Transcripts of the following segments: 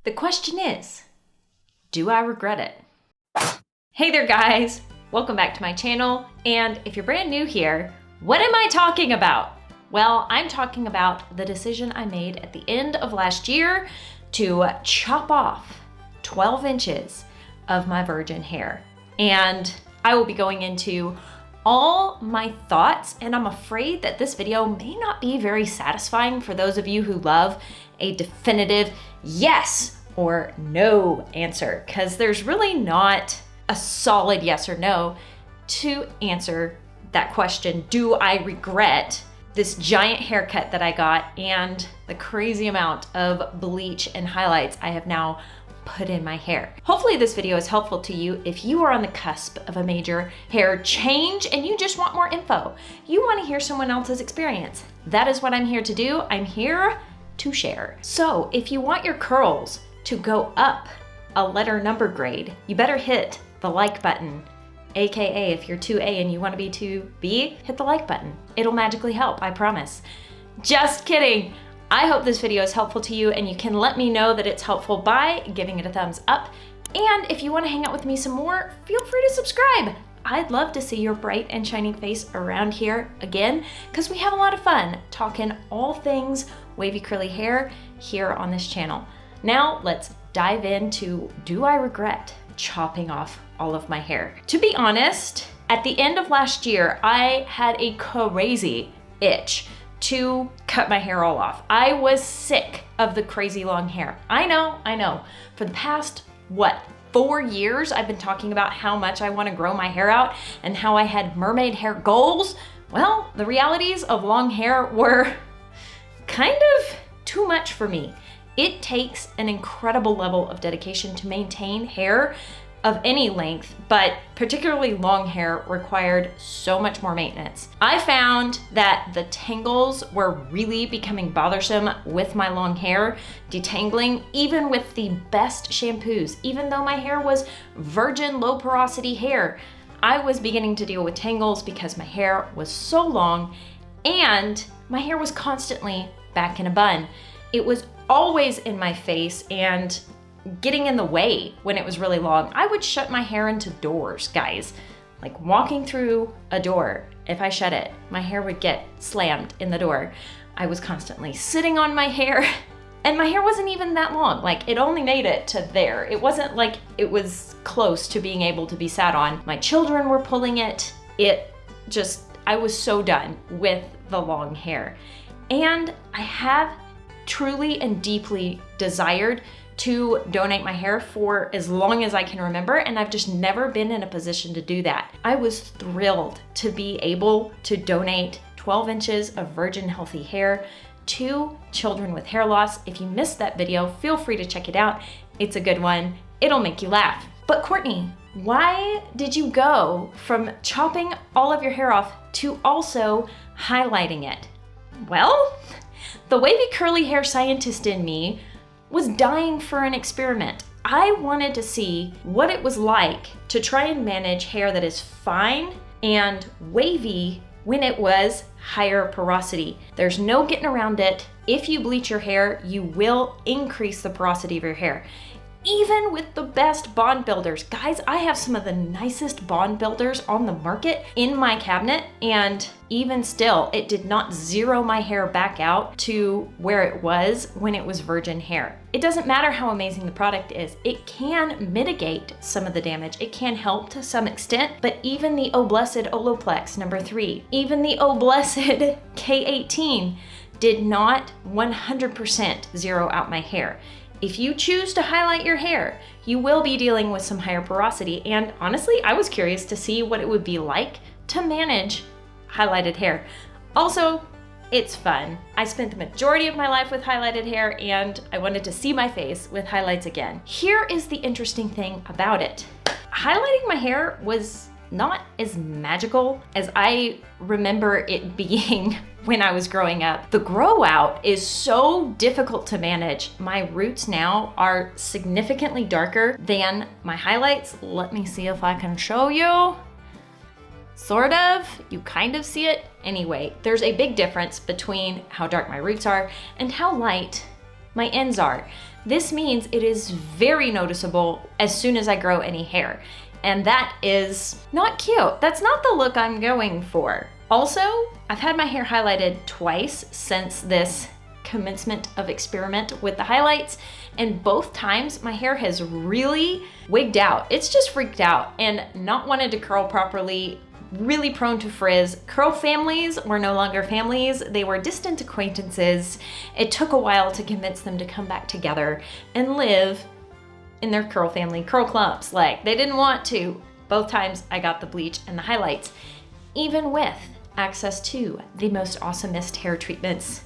The question is, do I regret it? Hey there guys, welcome back to my channel. And if you're brand new here, what am I talking about? Well, I'm talking about the decision I made at the end of last year to chop off 12 inches of my virgin hair. And I will be going into all my thoughts, and I'm afraid that this video may not be very satisfying for those of you who love a definitive yes or no answer, because there's really not a solid yes or no to answer that question. Do I regret this giant haircut that I got and the crazy amount of bleach and highlights I have now put in my hair? Hopefully this video is helpful to you if you are on the cusp of a major hair change and you just want more info. You want to hear someone else's experience. That is what I'm here to do. I'm here to share. So if you want your curls to go up a letter number grade, you better hit the like button. AKA if you're 2A and you want to be 2B, hit the like button. It'll magically help, I promise. Just kidding. I hope this video is helpful to you, and you can let me know that it's helpful by giving it a thumbs up. And if you want to hang out with me some more, feel free to subscribe. I'd love to see your bright and shining face around here again, because we have a lot of fun talking all things wavy curly hair here on this channel. Now let's dive into, do I regret chopping off all of my hair? To be honest, at the end of last year, I had a crazy itch to cut my hair all off. I was sick of the crazy long hair. I know. For the past, 4 years, I've been talking about how much I want to grow my hair out and how I had mermaid hair goals. Well, the realities of long hair were kind of too much for me. It takes an incredible level of dedication to maintain hair of any length, but particularly long hair required so much more maintenance. I found that the tangles were really becoming bothersome with my long hair, detangling even with the best shampoos. Even though my hair was virgin low porosity hair, I was beginning to deal with tangles because my hair was so long and my hair was constantly back in a bun. It was always in my face and getting in the way when it was really long. I would shut my hair into doors, guys. Like walking through a door, if I shut it, my hair would get slammed in the door. I was constantly sitting on my hair, and my hair wasn't even that long. Like, it only made it to there. It wasn't like it was close to being able to be sat on. My children were pulling it. I was so done with the long hair. And I have truly and deeply desired to donate my hair for as long as I can remember, and I've just never been in a position to do that. I was thrilled to be able to donate 12 inches of virgin healthy hair to children with hair loss. If you missed that video, feel free to check it out. It's a good one. It'll make you laugh. But Courtney, why did you go from chopping all of your hair off to also highlighting it? Well, the wavy curly hair scientist in me was dying for an experiment. I wanted to see what it was like to try and manage hair that is fine and wavy when it was higher porosity. There's no getting around it. If you bleach your hair, you will increase the porosity of your hair. Even with the best bond builders. Guys, I have some of the nicest bond builders on the market in my cabinet, and even still, it did not zero my hair back out to where it was when it was virgin hair. It doesn't matter how amazing the product is. It can mitigate some of the damage. It can help to some extent, but even the Oh Blessed Olaplex #3, even the Oh Blessed K18 did not 100% zero out my hair. If you choose to highlight your hair, you will be dealing with some higher porosity, and honestly, I was curious to see what it would be like to manage highlighted hair. Also, it's fun. I spent the majority of my life with highlighted hair, and I wanted to see my face with highlights again. Here is the interesting thing about it. Highlighting my hair was not as magical as I remember it being when I was growing up. The grow out is so difficult to manage. My roots now are significantly darker than my highlights. Let me see if I can show you. Sort of, you kind of see it. Anyway, there's a big difference between how dark my roots are and how light my ends are. This means it is very noticeable as soon as I grow any hair. And that is not cute. That's not the look I'm going for. Also, I've had my hair highlighted twice since this commencement of experiment with the highlights, and both times my hair has really wigged out. It's just freaked out and not wanted to curl properly, really prone to frizz. Curl families were no longer families, they were distant acquaintances. It took a while to convince them to come back together and live in their curl family, curl clumps. Like, they didn't want to. Both times I got the bleach and the highlights, even with access to the most awesomest hair treatments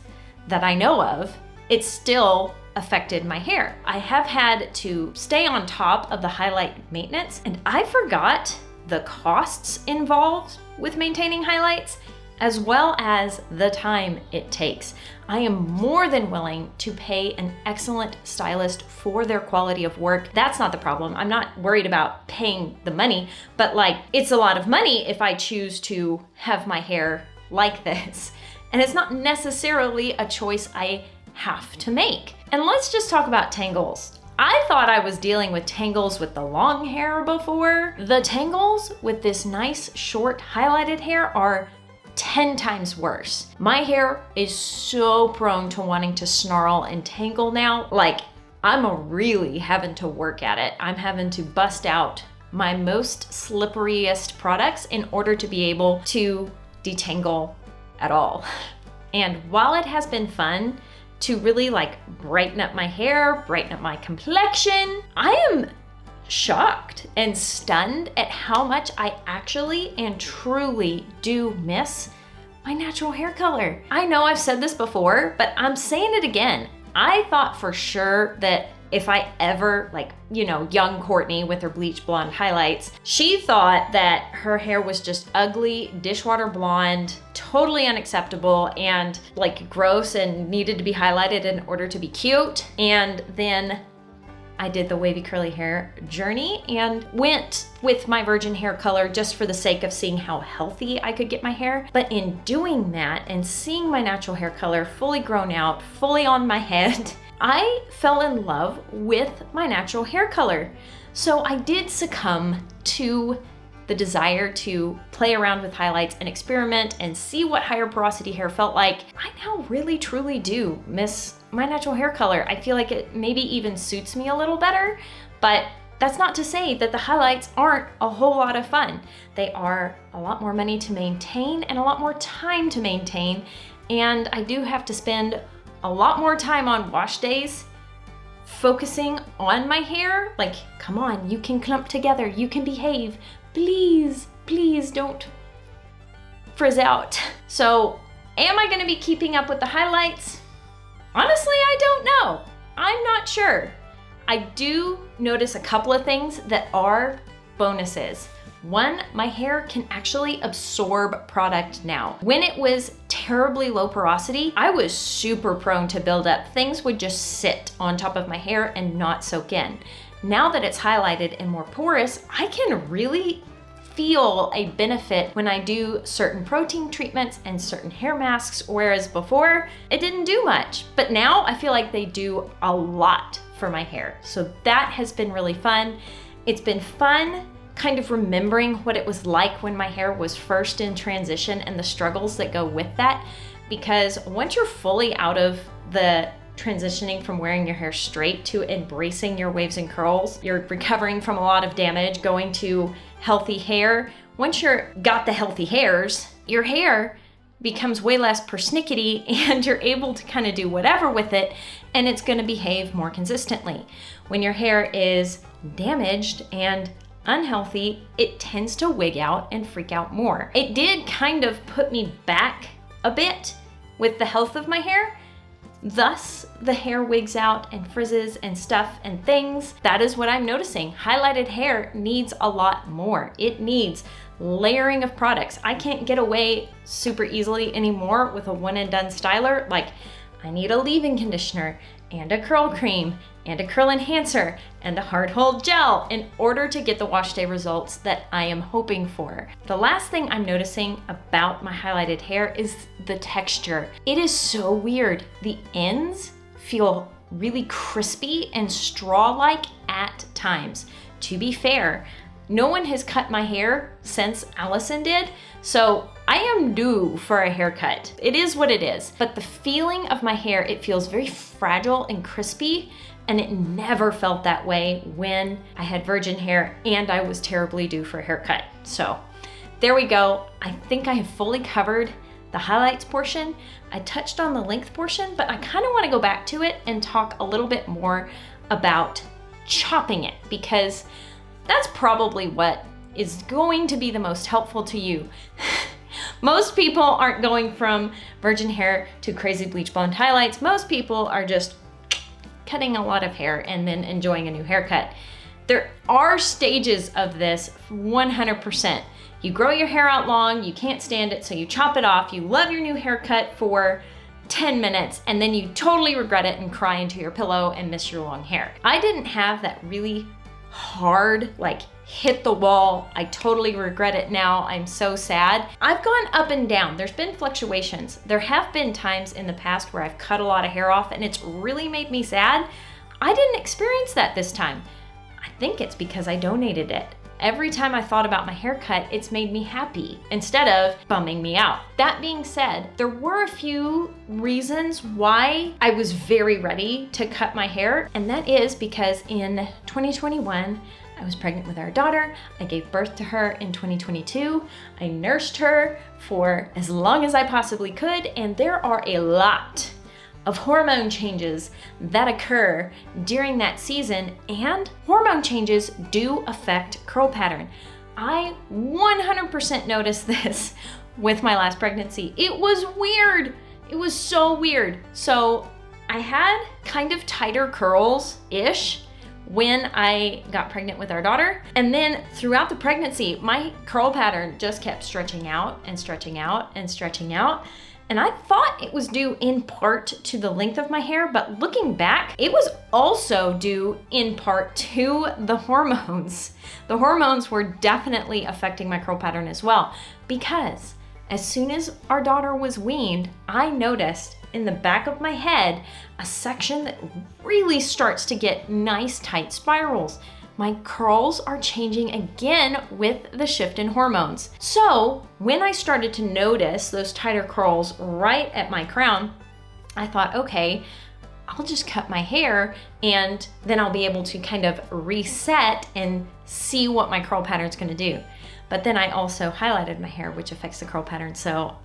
that I know of, it still affected my hair. I have had to stay on top of the highlight maintenance, and I forgot the costs involved with maintaining highlights, as well as the time it takes. I am more than willing to pay an excellent stylist for their quality of work. That's not the problem. I'm not worried about paying the money, but like, it's a lot of money if I choose to have my hair like this. And it's not necessarily a choice I have to make. And let's just talk about tangles. I thought I was dealing with tangles with the long hair before. The tangles with this nice short highlighted hair are 10 times worse. My hair is so prone to wanting to snarl and tangle now. Like, I'm really having to work at it. I'm having to bust out my most slipperiest products in order to be able to detangle at all. And while it has been fun to really like brighten up my hair, brighten up my complexion, I am shocked and stunned at how much I actually and truly do miss my natural hair color. I know I've said this before, but I'm saying it again. I thought for sure that if I ever, like, you know, young Courtney with her bleach blonde highlights, she thought that her hair was just ugly, dishwater blonde, totally unacceptable, and like gross and needed to be highlighted in order to be cute. And then I did the wavy curly hair journey and went with my virgin hair color just for the sake of seeing how healthy I could get my hair. But in doing that and seeing my natural hair color fully grown out, fully on my head, I fell in love with my natural hair color. So I did succumb to the desire to play around with highlights and experiment and see what higher porosity hair felt like. I now really truly do miss my natural hair color. I feel like it maybe even suits me a little better, but that's not to say that the highlights aren't a whole lot of fun. They are a lot more money to maintain and a lot more time to maintain, and I do have to spend a lot more time on wash days focusing on my hair. Like, come on, you can clump together, you can behave. Please, please don't frizz out. So, am I gonna be keeping up with the highlights? Honestly, I don't know. I'm not sure. I do notice a couple of things that are bonuses. One, my hair can actually absorb product now. When it was terribly low porosity, I was super prone to buildup. Things would just sit on top of my hair and not soak in. Now that it's highlighted and more porous, I can really feel a benefit when I do certain protein treatments and certain hair masks, whereas before it didn't do much. But now I feel like they do a lot for my hair. So that has been really fun. It's been fun kind of remembering what it was like when my hair was first in transition and the struggles that go with that. Because once you're fully out of the transitioning from wearing your hair straight to embracing your waves and curls, you're recovering from a lot of damage, going to healthy hair. Once you're got the healthy hairs, your hair becomes way less persnickety and you're able to kind of do whatever with it, and it's going to behave more consistently. When your hair is damaged and unhealthy, it tends to wig out and freak out more. It did kind of put me back a bit with the health of my hair. Thus, the hair wigs out and frizzes and stuff and things. That is what I'm noticing. Highlighted hair needs a lot more. It needs layering of products. I can't get away super easily anymore with a one and done styler. Like, I need a leave-in conditioner and a curl cream and a curl enhancer and a hard hold gel in order to get the wash day results that I am hoping for. The last thing I'm noticing about my highlighted hair is the texture. It is so weird. The ends feel really crispy and straw-like at times. To be fair, no one has cut my hair since Allison did, so I am due for a haircut. It is what it is, but the feeling of my hair, it feels very fragile and crispy, and it never felt that way when I had virgin hair and I was terribly due for a haircut. So there we go. I think I have fully covered the highlights portion. I touched on the length portion, but I kind of want to go back to it and talk a little bit more about chopping it, because that's probably what is going to be the most helpful to you. Most people aren't going from virgin hair to crazy bleach blonde highlights. Most people are just cutting a lot of hair and then enjoying a new haircut. There are stages of this, 100%. You grow your hair out long, you can't stand it, so you chop it off. You love your new haircut for 10 minutes, and then you totally regret it and cry into your pillow and miss your long hair. I didn't have that really hard, like hit the wall, I totally regret it now, I'm so sad. I've gone up and down. There's been fluctuations. There have been times in the past where I've cut a lot of hair off and it's really made me sad. I didn't experience that this time. I think it's because I donated it. Every time I thought about my haircut, it's made me happy instead of bumming me out. That being said, there were a few reasons why I was very ready to cut my hair, and that is because in 2021, I was pregnant with our daughter. I gave birth to her in 2022. I nursed her for as long as I possibly could, and there are a lot of hormone changes that occur during that season, and hormone changes do affect curl pattern. I 100% noticed this with my last pregnancy. It was weird. It was so weird. So I had kind of tighter curls-ish when I got pregnant with our daughter. And then throughout the pregnancy, my curl pattern just kept stretching out and stretching out and stretching out. And I thought it was due in part to the length of my hair, but looking back, it was also due in part to the hormones. The hormones were definitely affecting my curl pattern as well, because as soon as our daughter was weaned, I noticed in the back of my head a section that really starts to get nice tight spirals. My curls are changing again with the shift in hormones. So when I started to notice those tighter curls right at my crown, I thought, okay, I'll just cut my hair and then I'll be able to kind of reset and see what my curl pattern's gonna do. But then I also highlighted my hair, which affects the curl pattern. So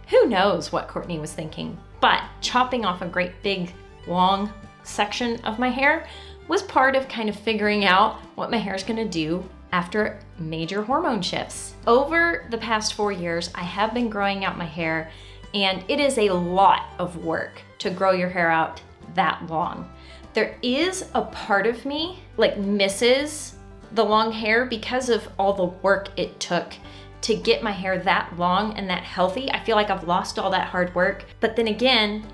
who knows what Courtney was thinking. But chopping off a great big long section of my hair was part of kind of figuring out what my hair is gonna do after major hormone shifts. Over the past 4 years, I have been growing out my hair, and it is a lot of work to grow your hair out that long. There is a part of me like misses the long hair because of all the work it took to get my hair that long and that healthy. I feel like I've lost all that hard work. But then again,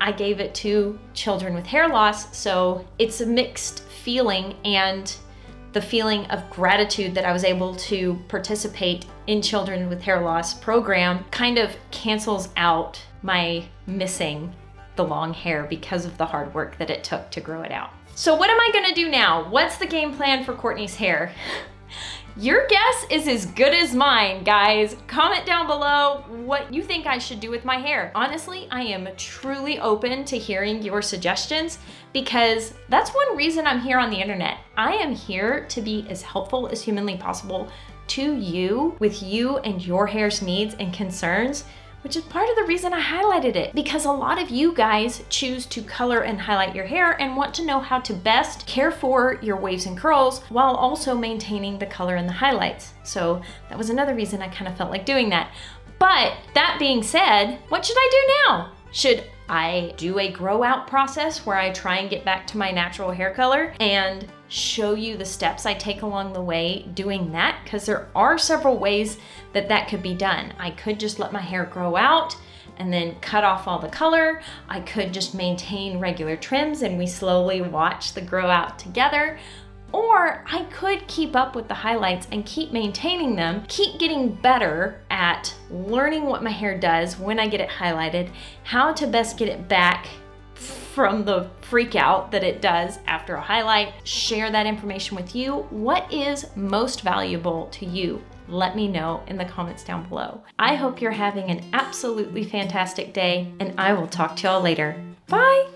I gave it to children with hair loss, so it's a mixed feeling, and the feeling of gratitude that I was able to participate in Children with Hair Loss program kind of cancels out my missing the long hair because of the hard work that it took to grow it out. So what am I gonna do now? What's the game plan for Courtney's hair? Your guess is as good as mine, guys. Comment down below what you think I should do with my hair. Honestly, I am truly open to hearing your suggestions, because that's one reason I'm here on the internet. I am here to be as helpful as humanly possible to you with you and your hair's needs and concerns, which is part of the reason I highlighted it, because a lot of you guys choose to color and highlight your hair and want to know how to best care for your waves and curls while also maintaining the color and the highlights. So that was another reason I kind of felt like doing that. But that being said, what should I do now? Should I do a grow out process where I try and get back to my natural hair color and show you the steps I take along the way doing that? Because there are several ways that that could be done. I could just let my hair grow out and then cut off all the color. I could just maintain regular trims and we slowly watch the grow out together. Or I could keep up with the highlights and keep maintaining them, keep getting better at learning what my hair does when I get it highlighted, how to best get it back from the freak out that it does after a highlight, share that information with you. What is most valuable to you? Let me know in the comments down below. I hope you're having an absolutely fantastic day, and I will talk to y'all later. Bye!